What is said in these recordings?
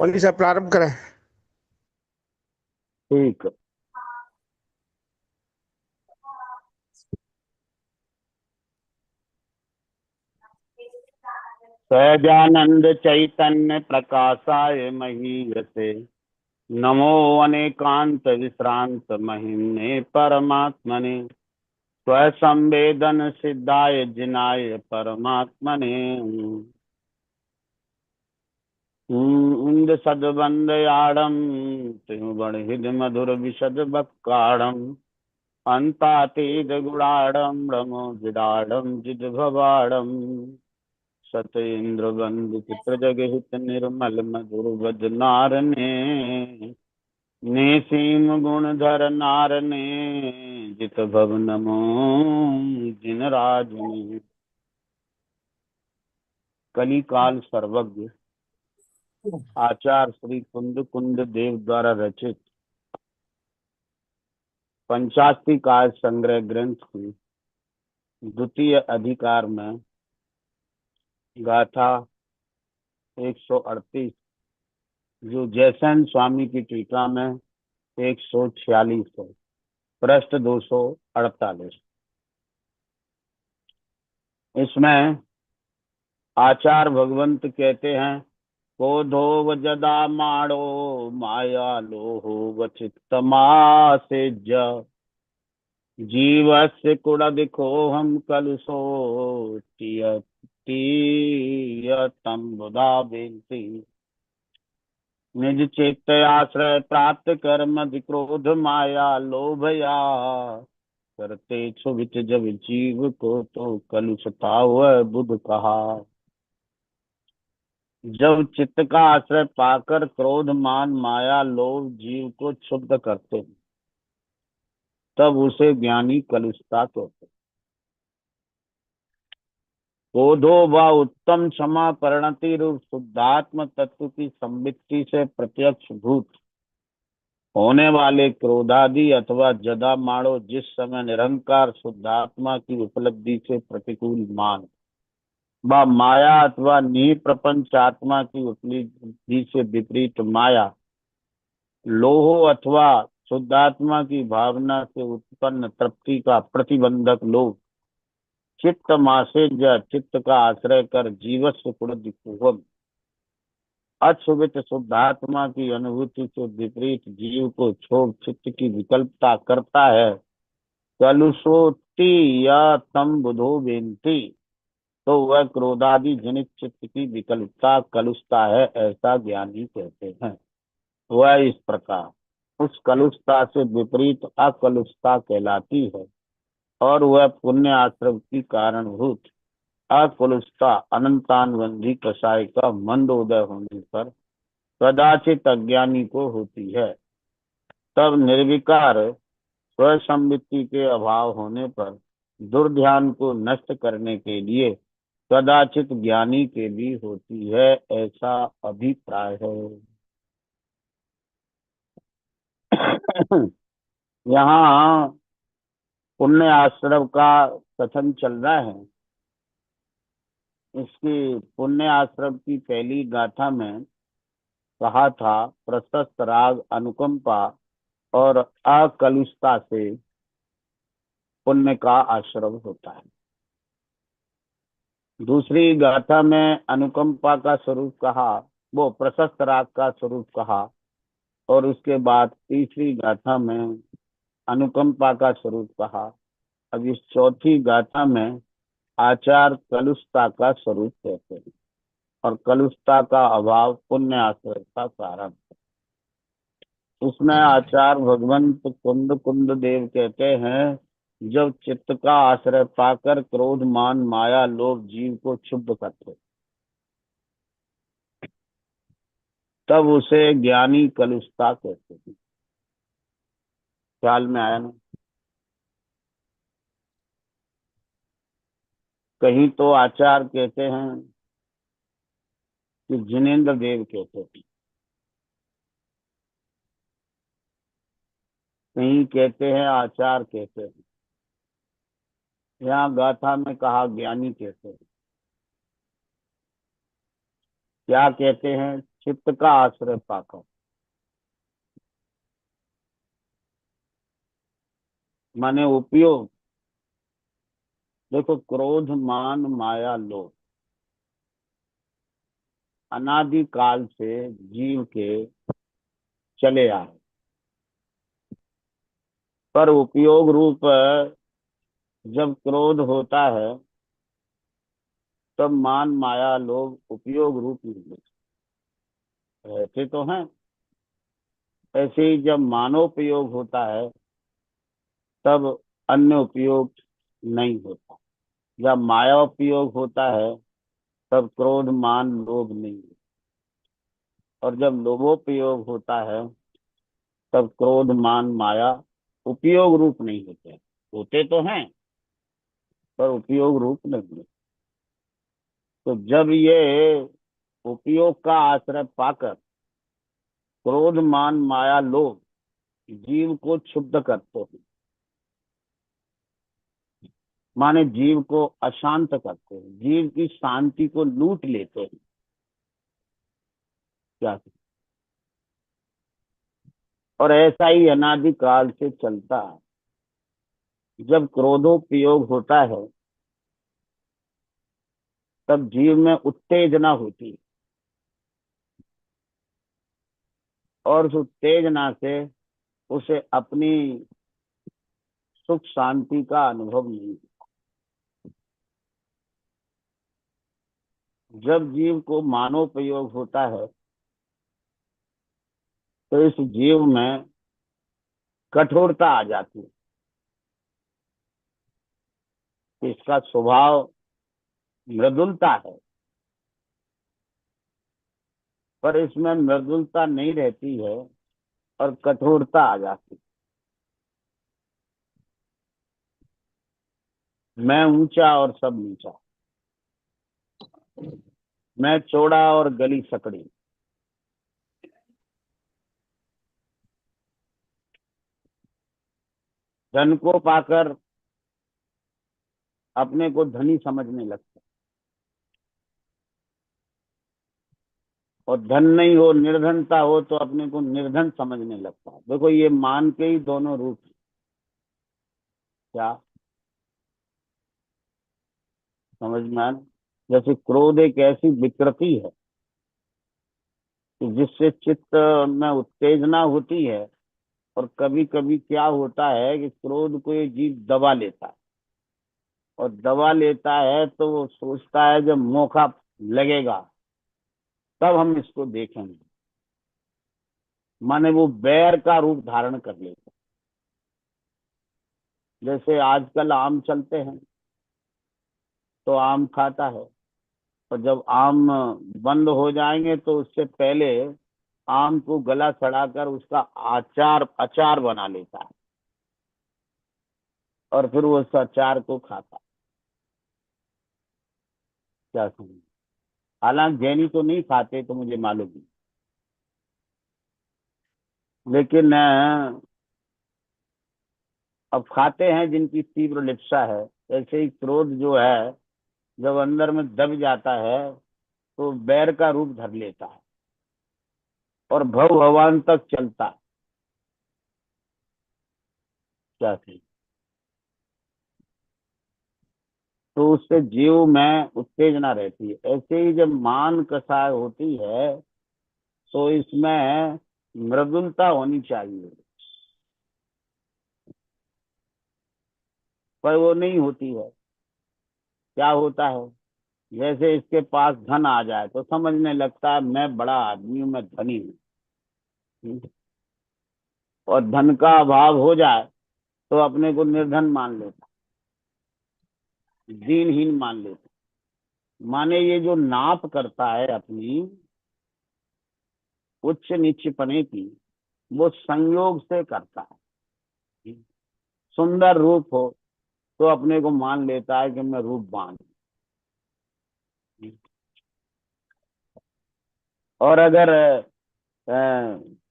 मनीषा प्रारंभ करें। ठीक। सहजानंद चैतन्य प्रकाशाय महीयते नमो अनेकांत विश्रांत महिम्ने परमात्मने स्वसंवेदन सिद्धाय जिनाय परमात्मने इंद सदबंदयाड़म त्रिगुण हृद मधुर विशद बक्काड़म अंतातीत गुणाड़म रमो जिदाड़म जिद भवाड़म सत इंद्र बंधु चित्र जगहित निर्मल मधुर बदनार ने सीम गुणधर नार ने जित भव नमो जिन राज ने। कलिकाल सर्वज्ञ आचार्य श्री कुंद कुंद देव द्वारा रचित पंचास्ति काल संग्रह ग्रंथ की द्वितीय अधिकार में गाथा 138 जो जयसेन स्वामी की टीका में 146 है, पृष्ठ 248। इसमें आचार्य भगवंत कहते हैं, क्रोधो वजदा माणो माया लोहो वचित्तमासे जीवस्य कुड़दिको हम कलुषो टीयतम बुधा बेलती निज चित्त आश्रय प्राप्त कर्म क्रोध माया लोभया करते क्षुभित जब जीव को तो कलुषता वह बुध कहा। जब चित्त का आश्रय पाकर क्रोध मान माया लोभ जीव को क्षुब्ध करते हैं, तब उसे ज्ञानी कलुषता कहते हैं। क्रोधो व उत्तम क्षमा परिणति रूप शुद्धात्म तत्व की संवित्ति से प्रत्यक्ष भूत होने वाले क्रोधादि अथवा जदा माणो जिस समय निरंकार शुद्धात्मा की उपलब्धि से प्रतिकूल मान व माया अथवा निप्रपंच आत्मा की उपलब्धि से विपरीत माया लोहो अथवा शुद्धात्मा की भावना से उत्पन्न तृप्ति का प्रतिबंधक लोभ चित्त मासे चित्त का आश्रय कर जीवस्व कुढ़ अक्षुभित शुद्धात्मा की अनुभूति से विपरीत जीव को क्षोभ चित्त की विकल्पता करता है। कलुषोति या तम बुधो बेनती, तो वह क्रोधादि जनित चित्त की विकल्पता कलुषता है, ऐसा ज्ञानी कहते हैं। वह इस प्रकार उस कलुषता से विपरीत अकलुषता कहलाती है, और वह पुण्य आश्रम की कारणभूत अकुलुषता अनंतानुबंधी कषाय का मंदोदय होने पर कदाचित अज्ञानी को होती है। तब निर्विकार स्वसंवित्ति के अभाव होने पर दुर्ध्यान को नष्ट करने के लिए कदाचित ज्ञानी के भी होती है, ऐसा अभिप्राय है। यहाँ पुण्य आश्रम का कथन चल रहा है। इसकी पुण्य आश्रम की पहली गाथा में कहा था, प्रशस्त राग अनुकंपा और अकलुषता से पुण्य का आश्रम होता है। दूसरी गाथा में अनुकंपा का स्वरूप कहा, वो प्रशस्त राग का स्वरूप कहा, और उसके बाद तीसरी गाथा में अनुकंपा का स्वरूप कहा। अब इस चौथी गाथा में आचार कलुषता का स्वरूप कहते हैं, और कलुषता का अभाव पुण्य आश्रय का कारण है। उसमें आचार्य भगवंत कुंद कुंद देव कहते हैं, जब चित्त का आश्रय पाकर क्रोध मान माया लोभ जीव को क्षुब्ध करते, तब उसे ज्ञानी कलुषता कहते हैं। ख्याल में आया ना? कहीं तो आचार्य कहते हैं कि जिनेन्द्र देव कहते हैं, कहीं कहते हैं आचार्य कहते हैं, यहाँ गाथा में कहा ज्ञानी कहते हैं। क्या कहते हैं? चित्त का आश्रय पाकर, माने उपयोग। देखो, क्रोध मान माया लोभ अनादि काल से जीव के चले आए, पर उपयोग रूप जब क्रोध होता है तब मान माया लोभ उपयोग रूप नहीं होते। ऐसे तो हैं। ऐसे ही जब मानोपयोग होता है तब अन्य उपयोग नहीं होता। जब माया उपयोग होता है तब क्रोध मान लोभ नहीं होता। और जब लोभोपयोग होता है तब क्रोध मान माया उपयोग रूप नहीं होते। होते तो हैं पर उपयोग रूप नहीं होते। तो जब ये उपयोग का आश्रय पाकर क्रोध मान माया लोभ जीव को क्षुब्ध करते हैं, माने जीव को अशांत करते हैं, जीव की शांति को लूट लेते हैं। क्या? और ऐसा ही अनादि काल से चलता है। जब क्रोधोपयोग होता है तब जीव में उत्तेजना होती है, और उस उत्तेजना से उसे अपनी सुख शांति का अनुभव नहीं होता। जब जीव को मानोपयोग होता है तो इस जीव में कठोरता आ जाती है। इसका स्वभाव मृदुलता है, पर इसमें मृदुलता नहीं रहती है और कठोरता आ जाती है। मैं ऊंचा और सब नीचा, मैं चौड़ा और गली सकड़ी। धन को पाकर अपने को धनी समझने लगता, और धन नहीं हो निर्धनता हो तो अपने को निर्धन समझने लगता है। देखो, ये मान के ही दोनों रूप हैं। क्या समझ में आया? जैसे क्रोध एक ऐसी विकृति है कि जिससे चित्त में उत्तेजना होती है, और कभी कभी क्या होता है कि क्रोध को ये जीव दबा लेता है, और दबा लेता है तो वो सोचता है जब मौका लगेगा तब हम इसको देखेंगे। माने वो बैर का रूप धारण कर लेता है। जैसे आजकल आम चलते हैं तो आम खाता है, और जब आम बंद हो जाएंगे तो उससे पहले आम को गला सड़ाकर उसका अचार अचार बना लेता है, और फिर वो उस अचार को खाता है। क्या समझ? हालांकि जैनी तो नहीं खाते तो मुझे मालूम नहीं, लेकिन अब खाते हैं जिनकी तीव्र लिप्सा है। ऐसे ही क्रोध जो है जब अंदर में दब जाता है तो बैर का रूप धर लेता है और भव भवान तक चलता है। क्या थी? तो उससे जीव में उत्तेजना रहती है। ऐसे ही जब मान कसाय होती है तो इसमें मृदुलता होनी चाहिए, पर वो नहीं होती है। क्या होता है? जैसे इसके पास धन आ जाए तो समझने लगता है मैं बड़ा आदमी हूं, मैं धनी हूँ। और धन का अभाव हो जाए तो अपने को निर्धन मान लेता, दीनहीन मान लेता। माने ये जो नाप करता है अपनी उच्च नीचपने की, वो संयोग से करता है। सुंदर रूप हो तो अपने को मान लेता है कि मैं रूपवान हूँ। और अगर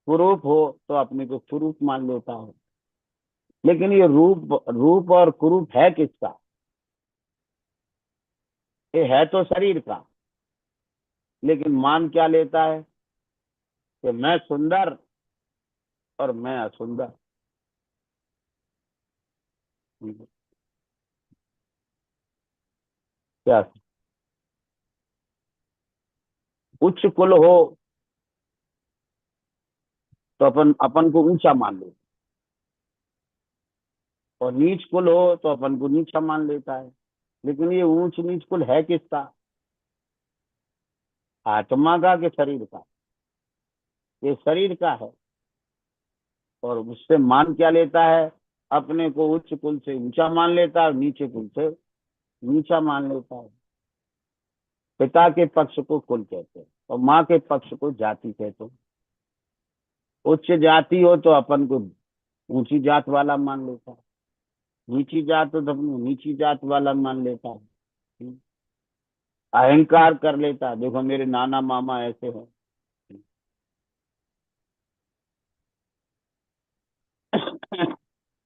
कुरूप हो तो अपने को कुरूप मान लेता है। लेकिन ये रूप रूप और कुरूप है किसका? ये है तो शरीर का, लेकिन मान क्या लेता है? कि मैं सुंदर और मैं असुंदर। क्या उच्च कुल हो तो अपन अपन को ऊंचा मान लेता, और नीच कुल हो तो अपन को नीचा मान लेता है। लेकिन ये ऊंच नीच कुल है किसका? आत्मा का कि शरीर का? ये शरीर का है। और उससे मान क्या लेता है? अपने को उच्च कुल से ऊंचा मान लेता है और नीचे कुल से नीचा मान लेता है। पिता के पक्ष को कुल कहते हैं और माँ के पक्ष को जाति कहते हैं। उच्च जाति हो तो अपन को ऊंची जात वाला मान लेता है, नीची जात हो तो अपने नीची जात वाला मान लेता है। अहंकार कर लेता है, देखो मेरे नाना मामा ऐसे हैं।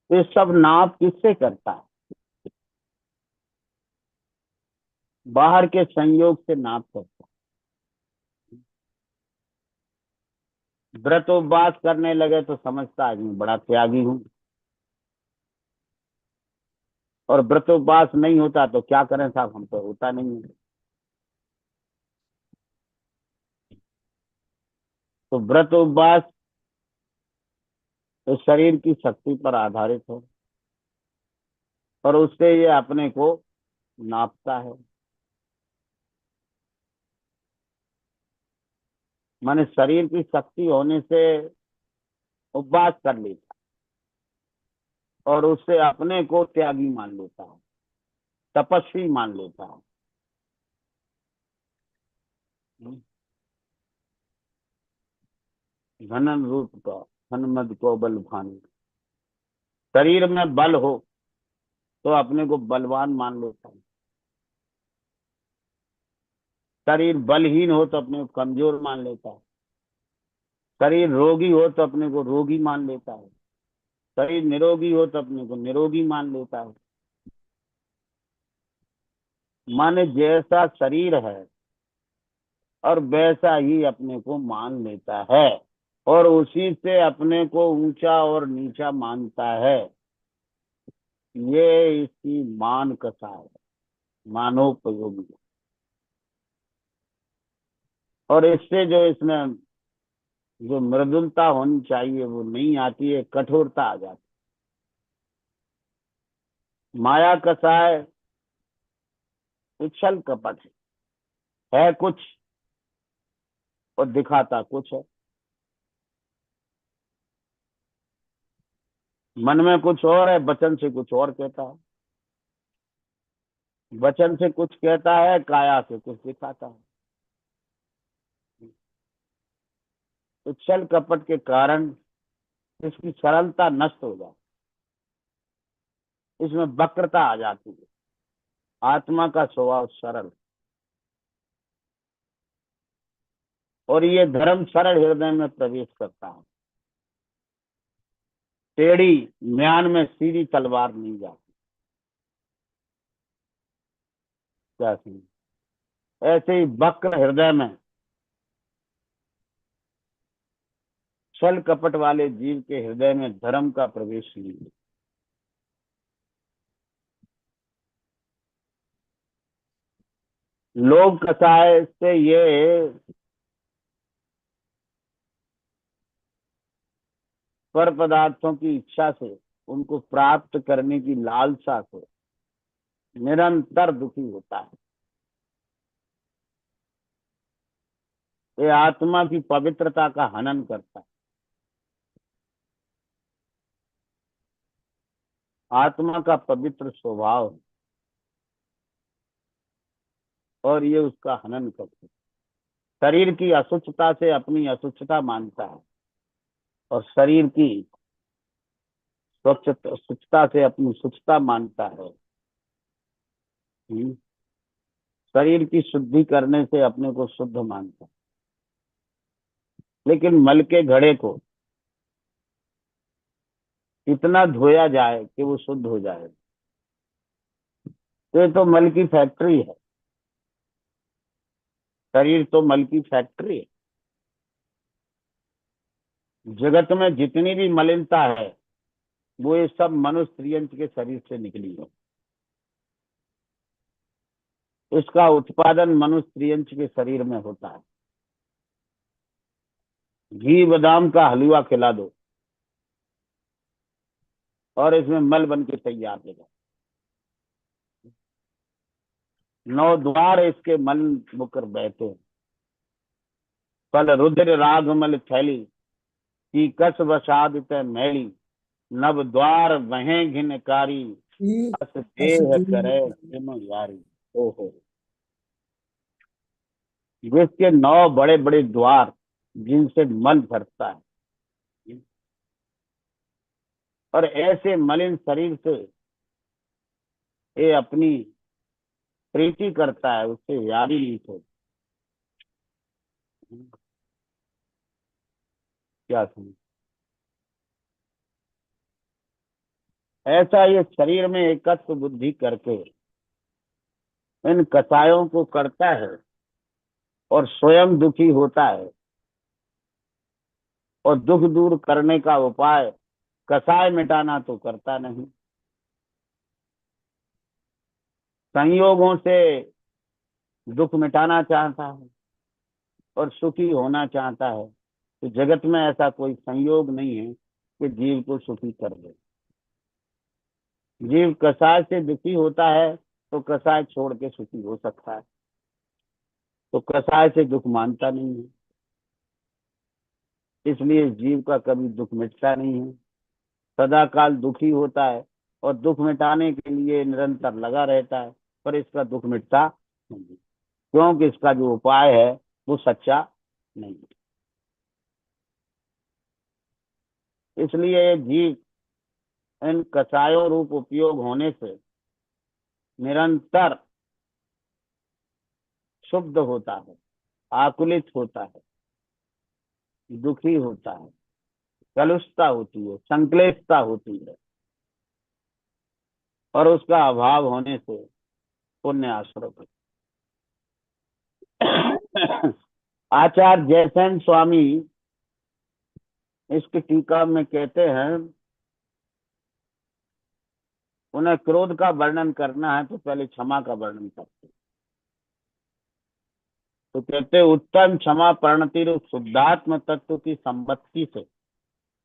ये सब नाप किससे करता है? बाहर के संयोग से नाप करता है। व्रत उपवास करने लगे तो समझता है मैं बड़ा त्यागी हूँ। और व्रत उपवास नहीं होता तो क्या करें साहब, हम तो होता नहीं है। तो व्रत उपवास इस शरीर की शक्ति पर आधारित है और उससे ये अपने को नापता है। माने शरीर की शक्ति होने से उपवास कर लेता और उससे अपने को त्यागी मान लेता है, तपस्वी मान लेता है। घनन रूप का हनुमद को बल भानु। शरीर में बल हो तो अपने को बलवान मान लेता है, शरीर बलहीन हो तो अपने को कमजोर मान लेता है, शरीर रोगी हो तो अपने को रोगी मान लेता है, शरीर निरोगी हो तो अपने को निरोगी मान लेता है। माने जैसा शरीर है और वैसा ही अपने को मान लेता है और उसी से अपने को ऊंचा और नीचा मानता है। ये इसकी मान कथा है, मानोपयोगी। और इससे जो इसमें जो मृदुलता होनी चाहिए वो नहीं आती है, कठोरता आ जाती है। माया कसाय उछल कपट है कुछ और दिखाता कुछ है। मन में कुछ और है, वचन से कुछ और कहता है। वचन से कुछ कहता है, काया से कुछ दिखाता है। उछल कपट के कारण इसकी सरलता नष्ट हो जाती है, इसमें वक्रता आ जाती है। आत्मा का स्वभाव सरल, और ये धर्म सरल हृदय में प्रवेश करता है। टेढ़ी म्यान में सीधी तलवार नहीं जाती। क्या सुन, ऐसे ही वक्र हृदय में छल कपट वाले जीव के हृदय में धर्म का प्रवेश नहीं है। लोभ कसाय से ये पर पदार्थों की इच्छा से, उनको प्राप्त करने की लालसा से निरंतर दुखी होता है। ये आत्मा की पवित्रता का हनन करता है। आत्मा का पवित्र स्वभाव है और ये उसका हनन करता है। शरीर की असुचिता से अपनी असुचिता मानता है और शरीर की स्वच्छता से अपनी स्वच्छता मानता है। हम्म। शरीर की शुद्धि करने से अपने को शुद्ध मानता है। लेकिन मल के घड़े को इतना धोया जाए कि वो शुद्ध हो जाए, तो ये तो मल की फैक्ट्री है। शरीर तो मल की फैक्ट्री है। जगत में जितनी भी मलिनता है वो ये सब मनुष्य स्त्रियंच के शरीर से निकली है। इसका उत्पादन मनुष्य स्त्रियंच के शरीर में होता है। घी बादाम का हलवा खिला दो और इसमें मल बन के तैयार हो जाए। 9 द्वार इसके मल मुकर बहते हैं। फल रुद्र रागमल थैली की कस वसाद ते मैली, नव द्वार वहें घिनकारी, ये अस देह करे जिम यारी। ओहो, जिसके 9 बड़े बड़े द्वार जिनसे मल भरता है, और ऐसे मलिन शरीर से ये अपनी प्रीति करता है, उससे यारी नहीं होती। क्या समझ, ऐसा ये शरीर में एकत्व बुद्धि करके इन कसायों को करता है और स्वयं दुखी होता है। और दुख दूर करने का उपाय कसाय मिटाना तो करता नहीं, संयोगों से दुख मिटाना चाहता है और सुखी होना चाहता है। तो जगत में ऐसा कोई संयोग नहीं है कि जीव को सुखी कर दे। जीव कसाय से दुखी होता है तो कसाय छोड़ के सुखी हो सकता है, तो कसाय से दुख मानता नहीं है। इसलिए जीव का कभी दुख मिटता नहीं है, सदा काल दुखी होता है और दुख मिटाने के लिए निरंतर लगा रहता है, पर इसका दुख मिटता नहीं, क्योंकि इसका जो उपाय है वो सच्चा नहीं है। इसलिए ये जीव इन कसायों रूप उपयोग होने से निरंतर शुद्ध होता है, आकुलित होता है, दुखी होता है, कलुषता होती है, संक्लेशता होती है, और उसका अभाव होने से पुण्य आश्रय। आचार्य जयसेन स्वामी इसकी टीका में कहते हैं, उन्हें क्रोध का वर्णन करना है तो पहले क्षमा का वर्णन करते हैं। तो कहते हैं, उत्तम क्षमा परिणति रूप शुद्धात्म तत्व की संपत्ति से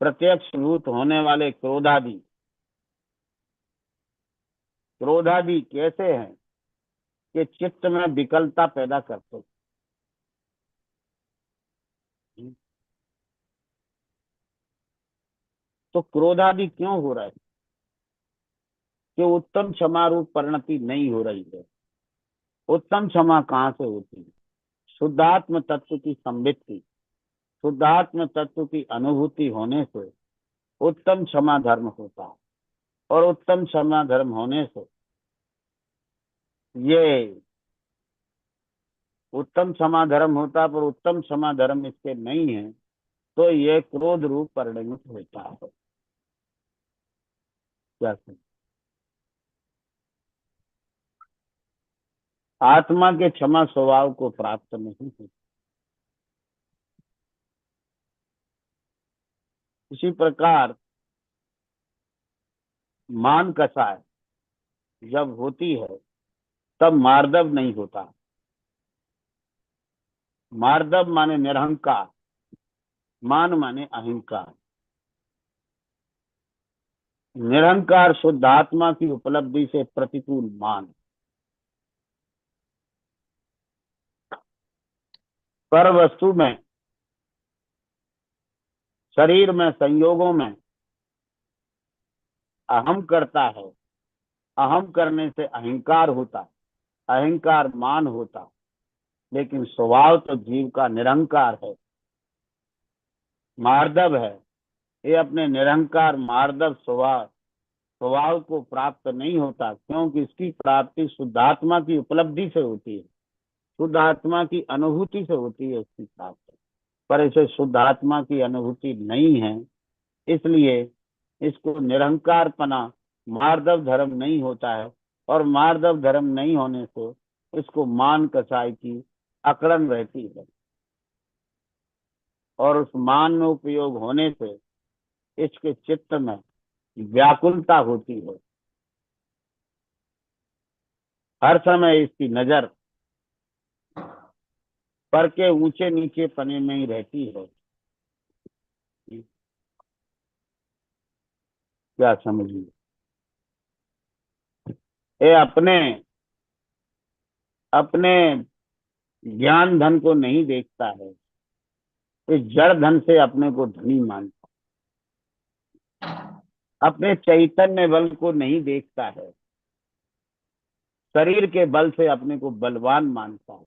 प्रत्यक्ष भूत होने वाले क्रोधादि। क्रोधादि कैसे हैं कि चित्त में विकलता पैदा करते हैं। तो क्रोधादि क्यों हो रहा है? कि उत्तम क्षमा रूप परिणति नहीं हो रही है। उत्तम क्षमा कहाँ से होती है? शुद्धात्म तत्व की संवित्ति, शुद्धात्म तत्व की अनुभूति होने से उत्तम क्षमा धर्म होता है। और उत्तम क्षमा धर्म होने से ये उत्तम क्षमा धर्म होता है, पर उत्तम क्षमा धर्म इसके नहीं है तो ये क्रोध रूप परिणमित होता है। क्या समझ? आत्मा के क्षमा स्वभाव को प्राप्त नहीं है। इसी प्रकार मान कसाय जब होती है तब मार्दव नहीं होता। मार्दव माने निरहंकार, मान माने अहंकार। निरहंकार शुद्ध आत्मा की उपलब्धि से प्रतिकूल मान। पर वस्तु में, शरीर में, संयोगों में अहम करता है। अहम करने से अहंकार होता, अहंकार मान होता। लेकिन स्वभाव तो जीव का निरहंकार है, मार्दव है। ये अपने निरहंकार मार्दव स्वभाव स्वभाव को प्राप्त नहीं होता, क्योंकि इसकी प्राप्ति शुद्धात्मा की उपलब्धि से होती है, शुद्ध आत्मा की अनुभूति से होती है इसकी प्राप्ति। पर इसे शुद्ध आत्मा की अनुभूति नहीं है, इसलिए इसको निरहंकारपना मार्दव धर्म नहीं होता है। और मार्दव धर्म नहीं होने से इसको मान कसाई की अकड़न रहती है। और उस मान में उपयोग होने से इसके चित्त में व्याकुलता होती है। हर समय इसकी नजर पर के ऊंचे नीचे पने में ही रहती है। क्या समझिए, ये अपने अपने ज्ञान धन को नहीं देखता है, इस जड़ धन से अपने को धनी मानता, अपने चैतन्य बल को नहीं देखता है, शरीर के बल से अपने को बलवान मानता है।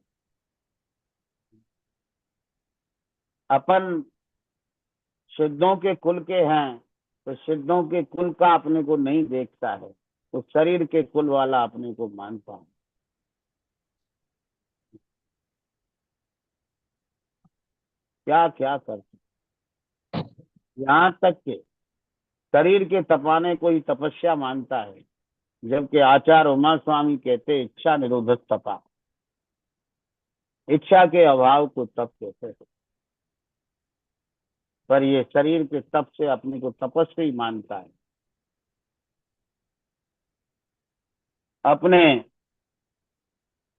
अपन सिद्धों के कुल के हैं, तो सिद्धों के कुल का अपने को नहीं देखता है, तो शरीर के कुल वाला अपने को मानता है। क्या क्या करते, यहाँ तक के शरीर के तपाने को ही तपस्या मानता है, जबकि आचार्य उमा स्वामी कहते इच्छा निरोधक तपा, इच्छा के अभाव को तप कहते हैं। पर ये शरीर के तप से अपने को तपस्वी मानता है, अपने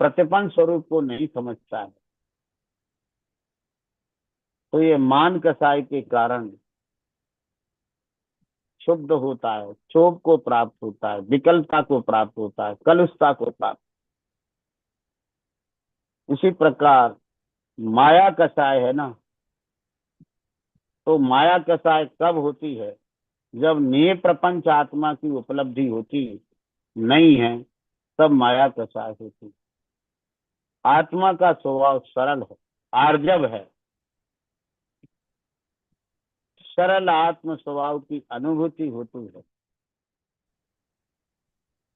प्रतिपन्न स्वरूप को नहीं समझता है। तो ये मान कसाई के कारण क्षुब्ध होता है, क्षोभ को प्राप्त होता है, विकलता को प्राप्त होता है, कलुषता को प्राप्त। उसी प्रकार माया कसाय है ना, तो माया कसाय कब होती है, जब निय प्रपंच आत्मा की उपलब्धि होती नहीं है, तब माया कसाय होती। आत्मा का स्वभाव सरल है, आर्जव है। सरल आत्म स्वभाव की अनुभूति होती है,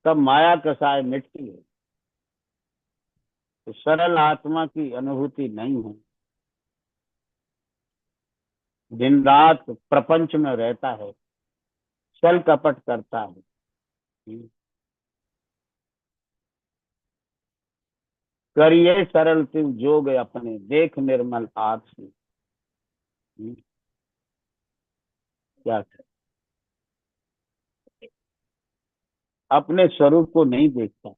तब माया कसाय मिटती है। तो सरल आत्मा की अनुभूति नहीं है, दिन रात प्रपंच में रहता है, छल कपट करता है। करिए सरल तिल जोग अपने, देख निर्मल आत्म। क्या है? अपने स्वरूप को नहीं देखता,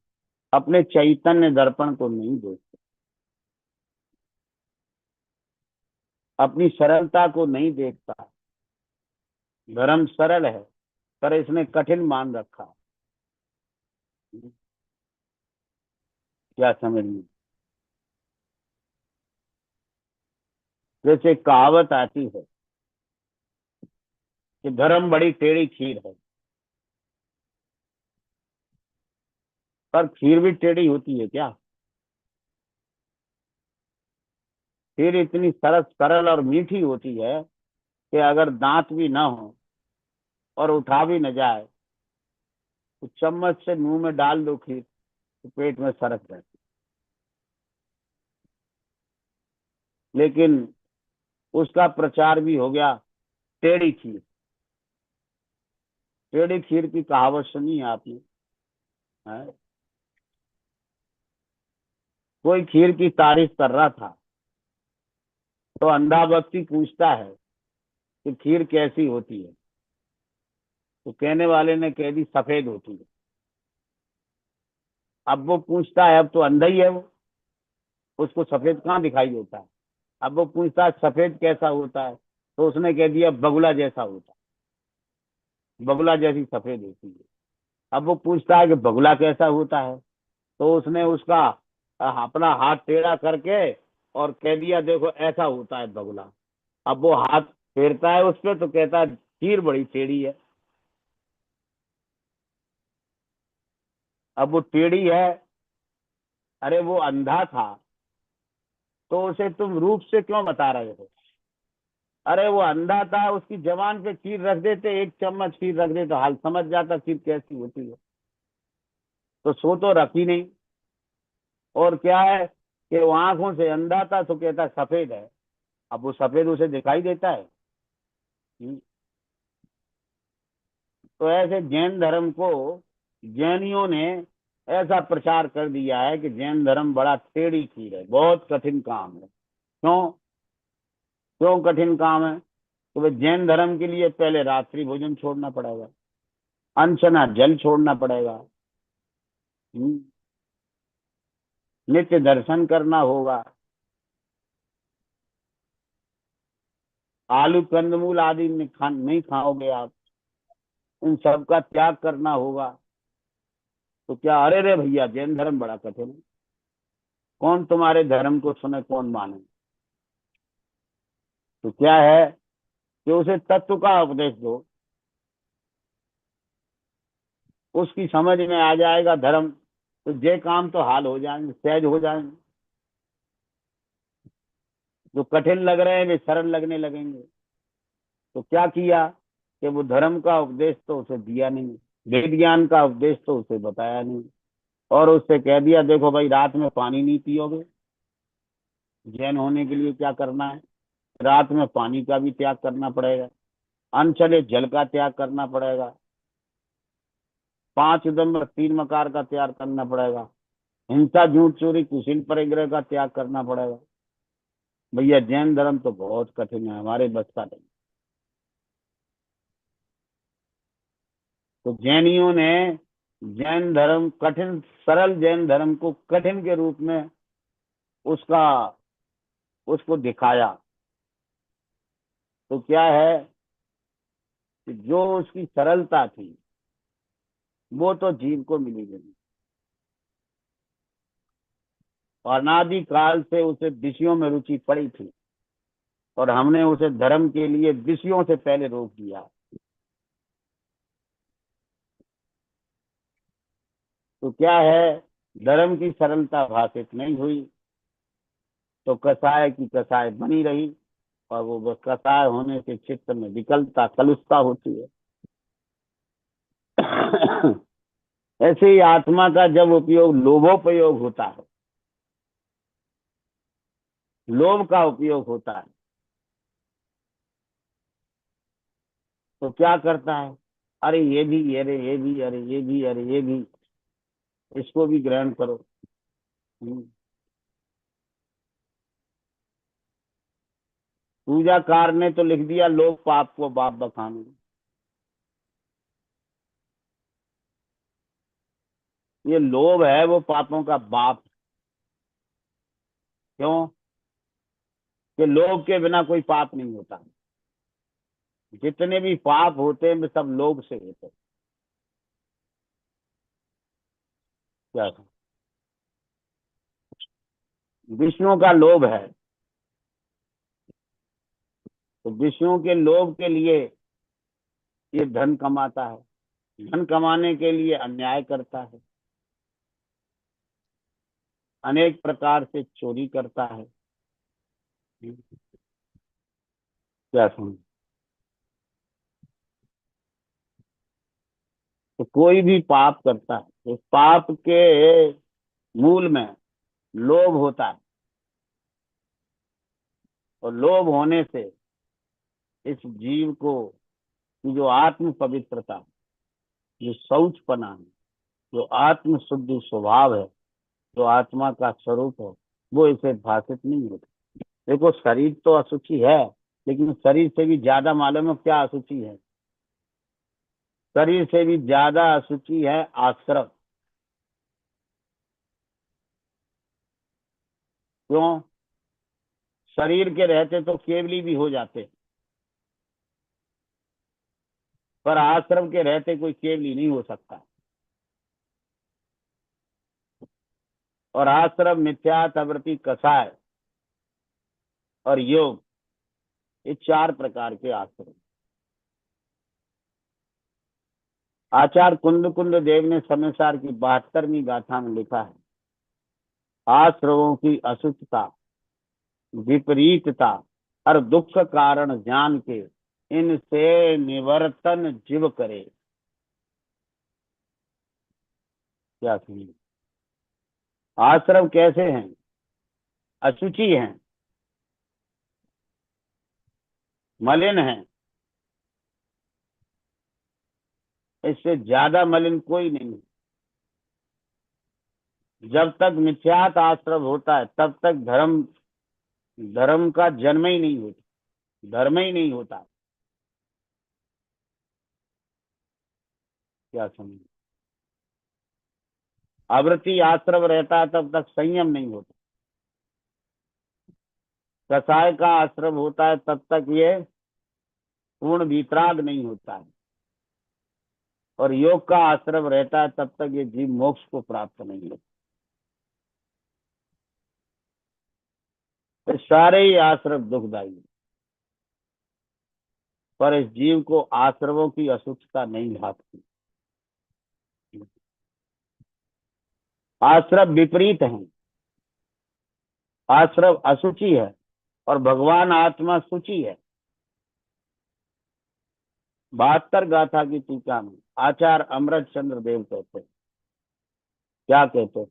अपने चैतन्य दर्पण को नहीं देखता, अपनी सरलता को नहीं देखता। धर्म सरल है, पर इसने कठिन मान रखा। क्या समझ में, जैसे कहावत आती है कि धर्म बड़ी टेढ़ी खीर है, पर खीर भी टेढ़ी होती है क्या? खीर इतनी सरस सरल और मीठी होती है कि अगर दांत भी ना हो और उठा भी न जाए, तो चम्मच से मुंह में डाल दो खीर, तो पेट में सरक जाती। लेकिन उसका प्रचार भी हो गया टेढ़ी खीर। टेढ़ी खीर की कहावत सुनी है आपने? है? कोई खीर की तारीफ कर रहा था, तो अंधा व्यक्ति पूछता है कि खीर कैसी होती है, तो कहने वाले ने कह दी सफेद होती है। अब वो पूछता है, अब तो अंधा ही है वो, उसको सफेद कहाँ दिखाई देता है। अब वो पूछता है सफेद कैसा होता है, तो उसने कह दिया बगुला जैसा होता है, बगुला जैसी सफेद होती है। अब वो पूछता है कि बगुला कैसा होता है, तो उसने उसका अपना हाथ टेढ़ा करके और कह दिया देखो ऐसा होता है बगुला। अब वो हाथ फेरता है उस पर, तो कहता है खीर बड़ी टेढ़ी है। अब वो टेढ़ी है, अरे वो अंधा था, तो उसे तुम रूप से क्यों बता रहे हो? अरे वो अंधा था, उसकी जबान पे खीर रख देते, एक चम्मच खीर रख देते, तो हाल समझ जाता खीर कैसी होती है। तो सो तो रखी नहीं। और क्या है कि वो आंखों से अंधा था, तो कहता सफेद है। अब वो सफेद उसे दिखाई देता है। हम्म। तो ऐसे जैन धर्म को जैनियों ने ऐसा प्रचार कर दिया है कि जैन धर्म बड़ा टेढ़ी खीर है, बहुत कठिन काम है। क्यों? क्यों कठिन काम है? तो भाई जैन धर्म के लिए पहले रात्रि भोजन छोड़ना पड़ेगा, अनशना जल छोड़ना पड़ेगा, हम्म, नित्य दर्शन करना होगा, आलू कंदमूल आदि नहीं खाओगे आप, इन सब का त्याग करना होगा। तो क्या, अरे रे भैया जैन धर्म बड़ा कठिन है, कौन तुम्हारे धर्म को सुने, कौन माने? तो क्या है कि उसे तत्व का उपदेश दो, उसकी समझ में आ जाएगा धर्म, तो जे काम तो हाल हो जाएंगे, सहज हो जाएंगे। जो कठिन लग रहे हैं वे सरल लगने लगेंगे। तो क्या किया कि वो धर्म का उपदेश तो उसे दिया नहीं, वेद ज्ञान का उपदेश तो उसे बताया नहीं, और उससे कह दिया देखो भाई रात में पानी नहीं पियोगे, जैन होने के लिए क्या करना है, रात में पानी का भी त्याग करना पड़ेगा, अनचले जल का त्याग करना पड़ेगा, 5 उदंड 3 मकार का त्याग करना पड़ेगा, हिंसा झूठ चोरी कुशील परिग्रह का त्याग करना पड़ेगा। भैया जैन धर्म तो बहुत कठिन है, हमारे बस का नहीं। तो जैनियों ने जैन धर्म कठिन, सरल जैन धर्म को कठिन के रूप में उसका उसको दिखाया। तो क्या है कि जो उसकी सरलता थी वो तो जीव को मिली नहीं, और अनादि काल से उसे विषयों में रुचि पड़ी थी, और हमने उसे धर्म के लिए विषयों से पहले रोक दिया। तो क्या है, धर्म की सरलता भाषित नहीं हुई, तो कसाय की कसाय बनी रही, और वो बस कसाय होने से चित्त में विकलता कलुषता होती है। ऐसे ही आत्मा का जब उपयोग लोभोपयोग होता है, लोभ का उपयोग होता है, तो क्या करता है, अरे ये भी, अरे ये भी, अरे ये भी, अरे ये भी, इसको भी ग्रहण करो। हम्म, पूजाकार ने तो लिख दिया लोग पाप को बाप बखाने। ये लोभ है वो पापों का बाप। क्यों? कि लोभ के बिना कोई पाप नहीं होता, जितने भी पाप होते हैं वे सब लोभ से होते हैं। क्या? विष्णु का लोभ है, तो विष्णु के लोभ के लिए ये धन कमाता है, धन कमाने के लिए अन्याय करता है, अनेक प्रकार से चोरी करता है। क्या समझ? तो कोई भी पाप करता है तो पाप के मूल में लोभ होता है, और लोभ होने से इस जीव को की जो आत्म पवित्रता, जो शौचपना है, जो आत्म शुद्धि स्वभाव है, जो आत्मा का स्वरूप है, वो इसे भाषित नहीं होता। देखो शरीर तो अशुचि है, लेकिन शरीर से भी ज्यादा मालूम है क्या अशुचि है? शरीर से भी ज्यादा अशुचि है आश्रम। क्यों? शरीर के रहते तो केवली भी हो जाते, पर आश्रम के रहते कोई केवली नहीं हो सकता। और आश्रम मिथ्या तवृत्ति कषाय और योग, ये 4 प्रकार के आश्रम। आचार्य कुंद कुंद देव ने समयसार की 72वीं गाथा में लिखा है, आश्रमों की अशुद्धता, विपरीतता और दुख कारण जान के इनसे निवर्तन जीव करे। क्या सुनिए, आश्रम कैसे हैं? अशुचि हैं, मलिन हैं, इससे ज्यादा मलिन कोई नहीं है। जब तक मिथ्यात आश्रम होता है तब तक धर्म धर्म का जन्म ही नहीं होता। धर्म ही नहीं होता। क्या समझ, आवृत्ति आश्रम रहता है तब तक संयम नहीं होता। कसाय का आश्रम होता है तब तक ये पूर्ण वितराग नहीं होता है, और योग का आश्रम रहता है तब तक ये जीव मोक्ष को प्राप्त नहीं होता। तो सारे ही आश्रम दुखदायी है, पर इस जीव को आश्रमों की अशुद्धता नहीं भागती। आश्रम विपरीत है, आश्रम अशुचि है और भगवान आत्मा शुचि है। 72 गाथा की टीका में आचार्य अमृत चंद्र देव कहते हैं, क्या कहते हैं?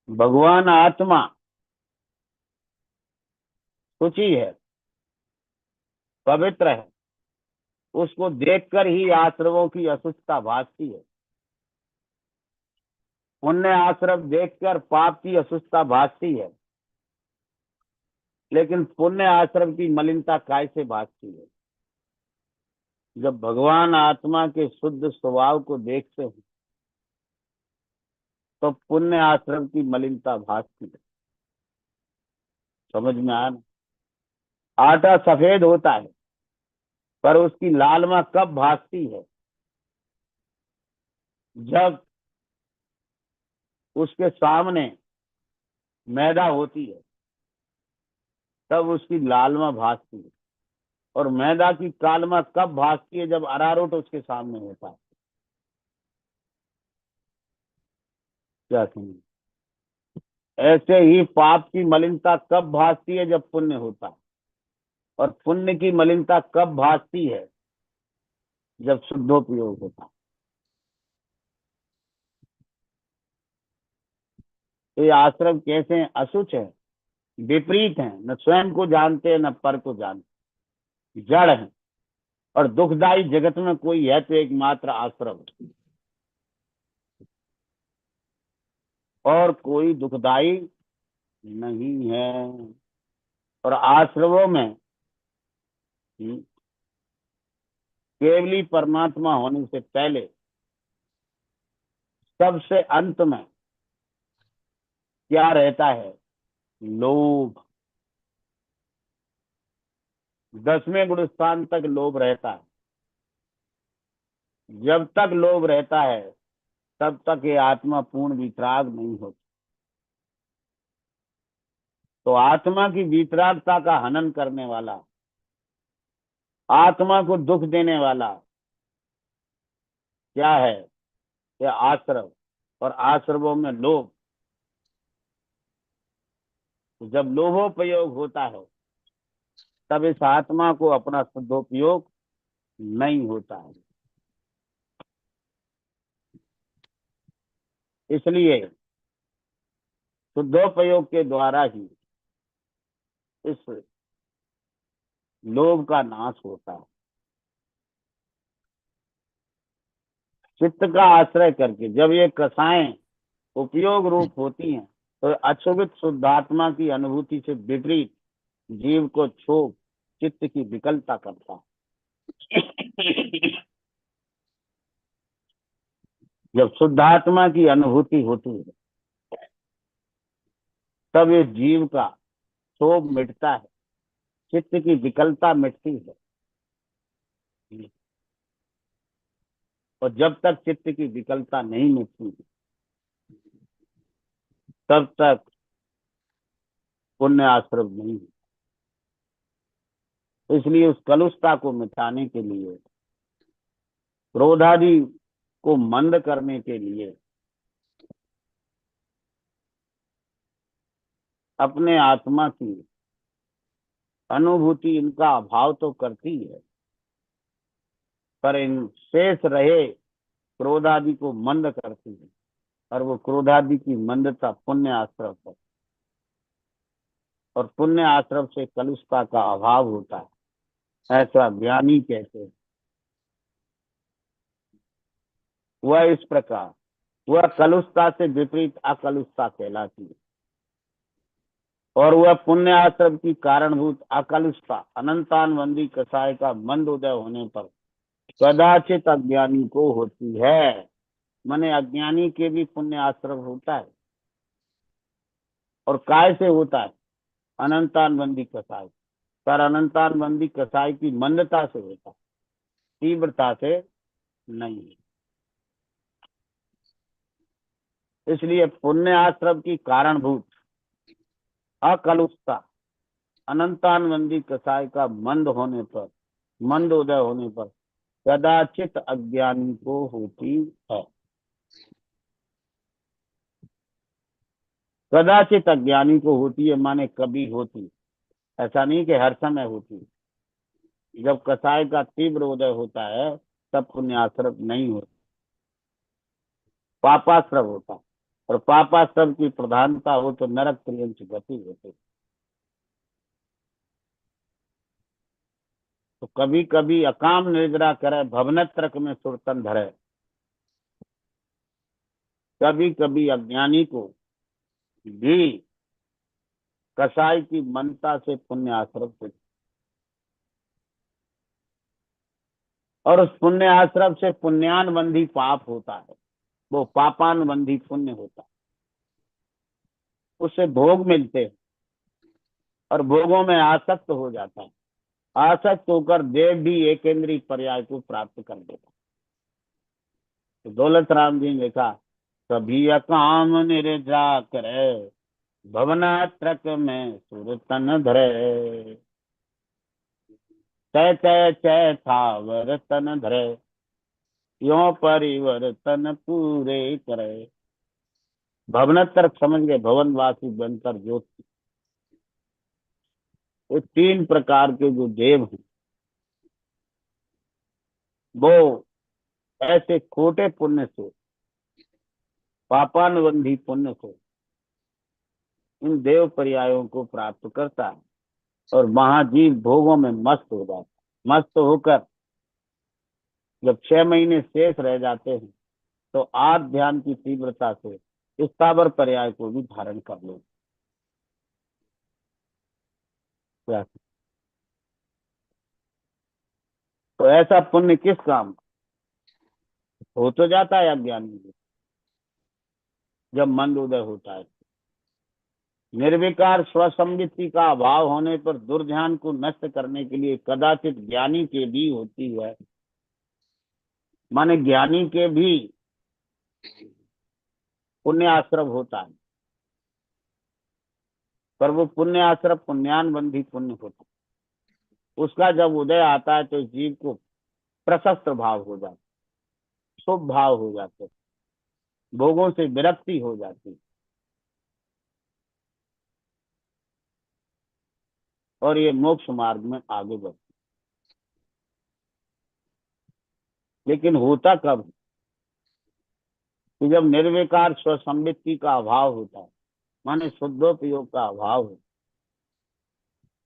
भगवान आत्मा शुचि है, पवित्र है, उसको देखकर ही आश्रमों की अशुद्धता भासती है। पुण्य आश्रम देखकर पाप की अशुद्धता भासती है, लेकिन पुण्य आश्रम की मलिनता काय से भासती है? जब भगवान आत्मा के शुद्ध स्वभाव को देखते हैं तो पुण्य आश्रम की मलिनता भासती है। समझ में आया ना? आटा सफेद होता है, पर उसकी लालिमा कब भासती है? जब उसके सामने मैदा होती है, तब उसकी लालिमा भासती है। और मैदा की कालिमा कब भासती है? जब अरारोट उसके सामने होता है। क्या समझ, ऐसे ही पाप की मलिनता कब भासती है? जब पुण्य होता है। और पुण्य की मलिनता कब भासती है? जब शुद्धोपयोग होता है। तो ये आश्रम कैसे हैं? अशुच है, विपरीत है, न स्वयं को जानते हैं न पर को जानते, जड़ है। और दुखदाई जगत में कोई है तो एकमात्र आश्रम, और कोई दुखदाई नहीं है। और आश्रमों में केवली परमात्मा होने से पहले सबसे अंत में क्या रहता है? लोभ। 10वें गुण स्थान तक लोभ रहता है। जब तक लोभ रहता है तब तक ये आत्मा पूर्ण वितराग नहीं होती। तो आत्मा की वितरागता का हनन करने वाला, आत्मा को दुख देने वाला क्या है? यह आश्रम। और आश्रमों में लोभ। जब लोभोपयोग होता है तब इस आत्मा को अपना सदुपयोग नहीं होता है। इसलिए शुद्धोपयोग के द्वारा ही इस लोभ का नाश होता है। चित्त का आश्रय करके जब ये कसाएं उपयोग रूप होती हैं तो अक्षुभित शुद्धात्मा की अनुभूति से विपरीत जीव को क्षोभ, चित्त की विकलता करता है। जब शुद्धात्मा की अनुभूति होती है तब इस जीव का क्षोभ मिटता है, चित्त की विकलता मिटती है। और जब तक चित्त की विकलता नहीं मिटती तब तक पुण्य आश्रम नहीं है। इसलिए उस कलुषता को मिटाने के लिए, क्रोधादि को मंद करने के लिए अपने आत्मा की अनुभूति इनका अभाव तो करती है, पर इन शेष रहे क्रोधादि को मंद करती है। और वो क्रोधादि की मंदता पुण्य आश्रम है। और पुण्य आश्रम से कलुषता का अभाव होता है, ऐसा ज्ञानी कहते हैं। वह इस प्रकार, वह कलुषता से विपरीत अकलुषता कहलाती है। और वह पुण्य आश्रम की कारणभूत अकलुषता अनंतानवंदी कषाय का मंद उदय होने पर कदाचित अज्ञानी को होती है। माने अज्ञानी के भी पुण्य आश्रम होता है। और काय से होता है? अनंतानवंदी कषाय। पर अनंतानवंदी कषाय की मंदता से होता है, तीव्रता से नहीं। इसलिए पुण्य आश्रम की कारणभूत अकलुषता अनंतानवंदी कषाय का मंद होने पर, मंद उदय होने पर कदाचित अज्ञानी को होती है। कदाचित अज्ञानी को होती है माने कभी होती, ऐसा नहीं कि हर समय होती। जब कषाय का तीव्र उदय होता है तब पुण्याश्रम नहीं होता, पापाश्रम होता है। और पापाश्रम की प्रधानता हो तो नरक पर्यंत गति होती। तो कभी कभी अकाम निद्रा करे भवनत्रक में सुरतन धरे। कभी कभी अज्ञानी को भी कसाई की मनता से पुण्य आश्रम से, और उस पुण्य आश्रम से पुण्यानुबंधी पाप होता है, वो पापानुबंधी पुण्य होता है। उससे भोग मिलते हैं और भोगों में आसक्त हो जाता है। आसक्त होकर देव भी एक इंद्रिय पर्याय को प्राप्त कर देता है। तो दौलत राम जी ने लिखा, कभी अकाम निद्रा करे भवनात्रक में सुरतन धरे। तय तय चय था वर्तन धरे यो परिवर्तन पूरे करे। भवनत्रक समझ गए, भवनवासी बनकर जो, ये तीन प्रकार के जो देव हैं वो ऐसे खोटे पुण्य से, पापानुबंधी पुण्य से इन देव पर्यायों को प्राप्त करता है और महाजीव भोगों में मस्त हो जाता है। मस्त होकर जब 6 महीने शेष रह जाते हैं तो आठ ध्यान की तीव्रता से स्थावर पर्याय को भी धारण कर लो। तो ऐसा पुण्य किस काम हो? तो जाता है अज्ञानी को जब मंद उदय होता है। निर्विकार स्वसंवित्ति का अभाव होने पर दुर्ध्यान को नष्ट करने के लिए कदाचित ज्ञानी के भी होती है। माने ज्ञानी के भी पुण्य आश्रम होता है, पर वो पुण्य आश्रम पुण्यानुबंधी पुण्य होता है। उसका जब उदय आता है तो जीव को प्रशस्त भाव हो जाता, शुभ भाव हो जाते, भोगों से विरक्ति हो जाती और ये मोक्ष मार्ग में आगे बढ़ती। लेकिन होता कब? कि जब निर्विकार स्वसंवित्ति का अभाव होता है, माने शुद्धोपयोग का अभाव हो,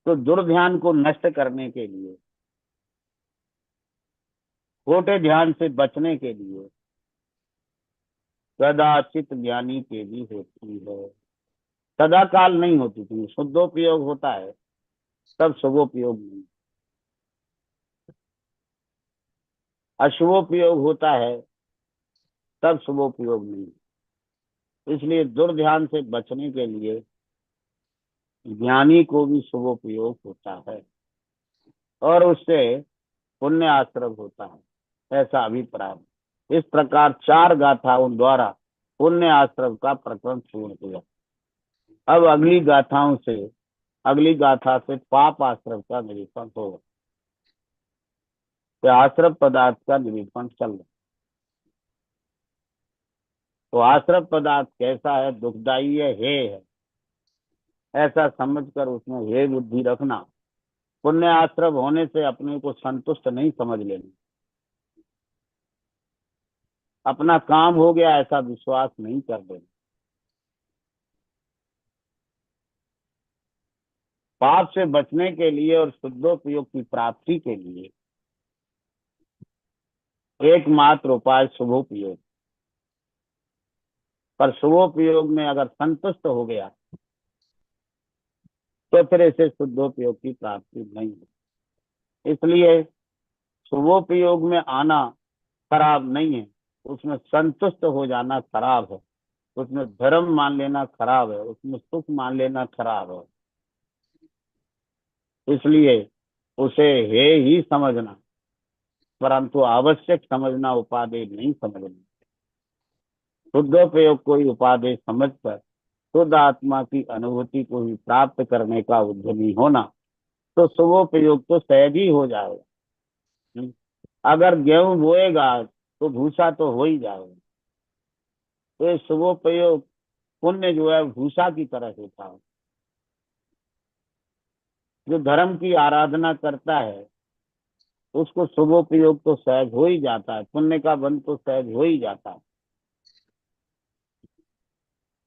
तो दुर्ध्यान को नष्ट करने के लिए, खोटे ध्यान से बचने के लिए कदाचित ज्ञानी के भी होती है। सदा काल नहीं होती थी। शुद्धोपयोग होता है तब शुभोपयोग नहीं, अशुभोपयोग होता है तब शुभोपयोग नहीं। इसलिए दुर्ध्यान से बचने के लिए ज्ञानी को भी शुभोपयोग होता है और उससे पुण्य आश्रम होता है, ऐसा अभिप्राय है। इस प्रकार चार गाथाओं द्वारा पुण्य आश्रम का प्रकरण पूर्ण किया। अब अगली गाथा से पाप आश्रम का निरूपण होगा। तो आश्रम पदार्थ का निरूपण चल रहा है। तो आश्रम पदार्थ कैसा है? दुखदाई है, हे है, ऐसा समझकर उसमें हे बुद्धि रखना। पुण्य आश्रम होने से अपने को संतुष्ट नहीं समझ लेना। अपना काम हो गया ऐसा विश्वास नहीं कर देना। पाप से बचने के लिए और शुद्धोपयोग की प्राप्ति के लिए एकमात्र उपाय शुभोपयोग। पर शुभोपयोग में अगर संतुष्ट हो गया तो फिर इसे शुद्धोपयोग की प्राप्ति नहीं है। इसलिए शुभोपयोग में आना खराब नहीं है, उसमें संतुष्ट हो जाना खराब है, उसमें धर्म मान लेना खराब है, उसमें सुख मान लेना खराब है। इसलिए उसे है ही समझना, परंतु आवश्यक समझना, उपादेय नहीं समझना। शुद्धोपयोग कोई उपादेय समझकर शुद्ध आत्मा की अनुभूति को ही प्राप्त करने का उद्यमी होना, तो शुभोपयोग तो सहज ही हो जाएगा। हम्म। अगर गेहूं बोएगा तो भूसा तो हो ही जाएगा। तो ये शुभोपयोग पुण्य जो है भूसा की तरह होता है। जो धर्म की आराधना करता है उसको शुभोपयोग तो सहज हो ही जाता है, पुण्य का बंध तो सहज हो ही जाता है।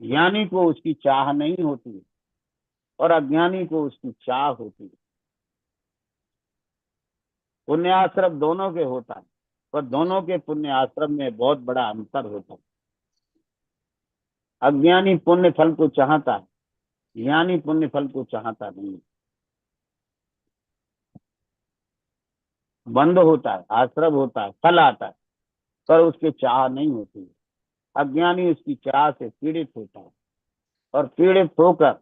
ज्ञानी को उसकी चाह नहीं होती और अज्ञानी को उसकी चाह होती है। पुण्याश्रम दोनों के होता है, पर दोनों के पुण्य आश्रम में बहुत बड़ा अंतर होता है। अज्ञानी पुण्य फल को चाहता है, ज्ञानी पुण्य फल को चाहता नहीं। बंध होता है, आश्रम होता है, फल आता है, पर उसके चाह नहीं होती है। अज्ञानी उसकी चाह से पीड़ित होता है और पीड़ित होकर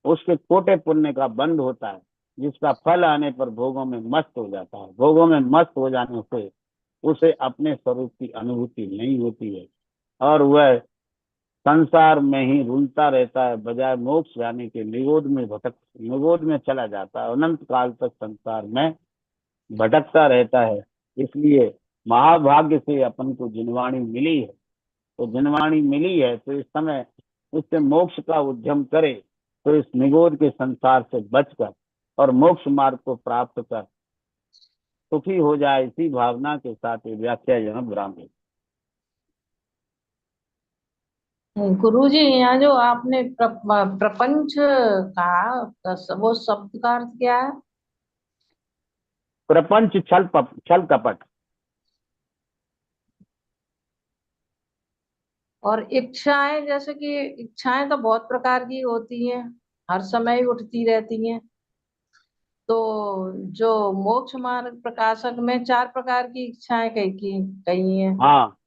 उसके छोटे पुण्य का बंध होता है, जिसका फल आने पर भोगों में मस्त हो जाता है। भोगों में मस्त हो जाने से उसे अपने स्वरूप की अनुभूति नहीं होती है और वह संसार में ही रुलता रहता है, बजाय मोक्ष जाने के निगोद में चला जाता है, अनंत काल तक संसार में भटकता रहता है। इसलिए महाभाग्य से अपन को जिनवाणी मिली है, तो जिनवाणी मिली है तो इस समय उससे मोक्ष का उद्यम करे, तो इस निगोद के संसार से बचकर और मोक्ष मार्ग को प्राप्त कर सुखी हो जाए, इसी भावना के साथ ये व्याख्या यहाँ विराम है। गुरुजी, यहाँ जो आपने प्रपंच कहा, वो शब्द का अर्थ क्या है? प्रपंच छल कपट। और इच्छाएं, जैसे कि इच्छाएं तो बहुत प्रकार की होती हैं, हर समय ही उठती रहती हैं। तो जो मोक्ष मार्ग प्रकाशक में 4 प्रकार की इच्छाएं कही हैं, हाँ,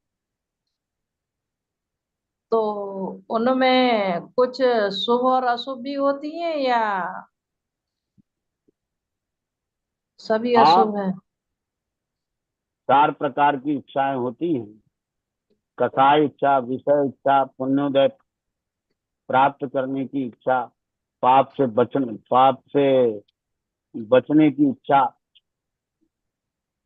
तो उनमें कुछ शुभ और अशुभ भी होती हैं या सभी हाँ, अशुभ हैं? 4 प्रकार की इच्छाएं होती हैं। कसाय इच्छा, विषय इच्छा, पुण्योदय प्राप्त करने की इच्छा, पाप से बचने की इच्छा।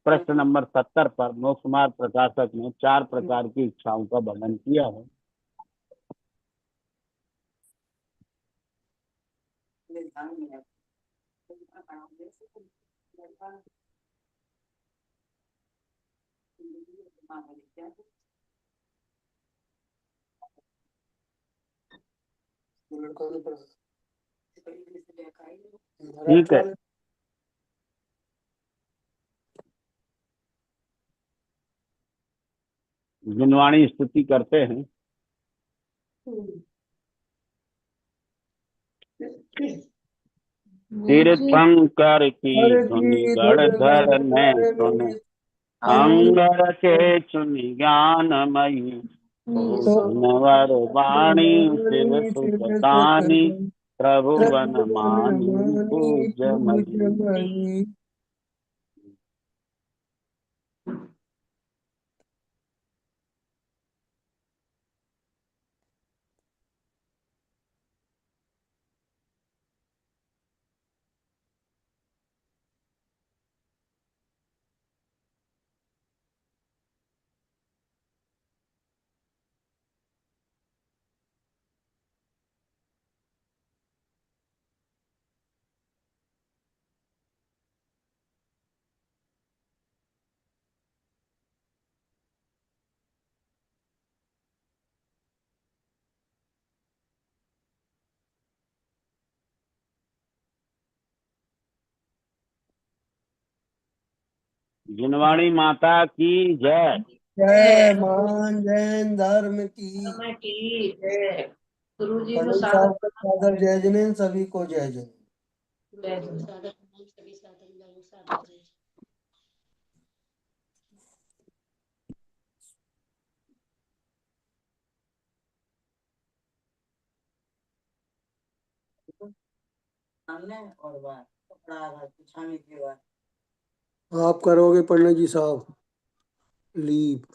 प्रश्न नंबर 70 पर मोक्ष मार्ग प्रकाशक ने 4 प्रकार की इच्छाओं का वर्णन किया है। ठीक है, जिनवाणी स्तुति करते हैं। जी। तीर्थंकर की हर धुनि की गढ़धर ने सुन, धुन अंगर के चुनि ज्ञानमयी, हो तो सुनवर वाणी सिर वाणी सिर सुखसानी, सुखदाई, प्रभु बन प्रभुवन मानी मानी पूज्य पूज मही। मही। जिनवाणी माता की जय। जय मान जैन धर्म की। समय की जय। गुरु जी को पंडित सादर साहब का सादर जय जनेन, सभी को जय जनेन। जय जय। सादर प्रणाम, सभी सादर लागू सादर जय। आप करोगे पंडित जी साहब लीव।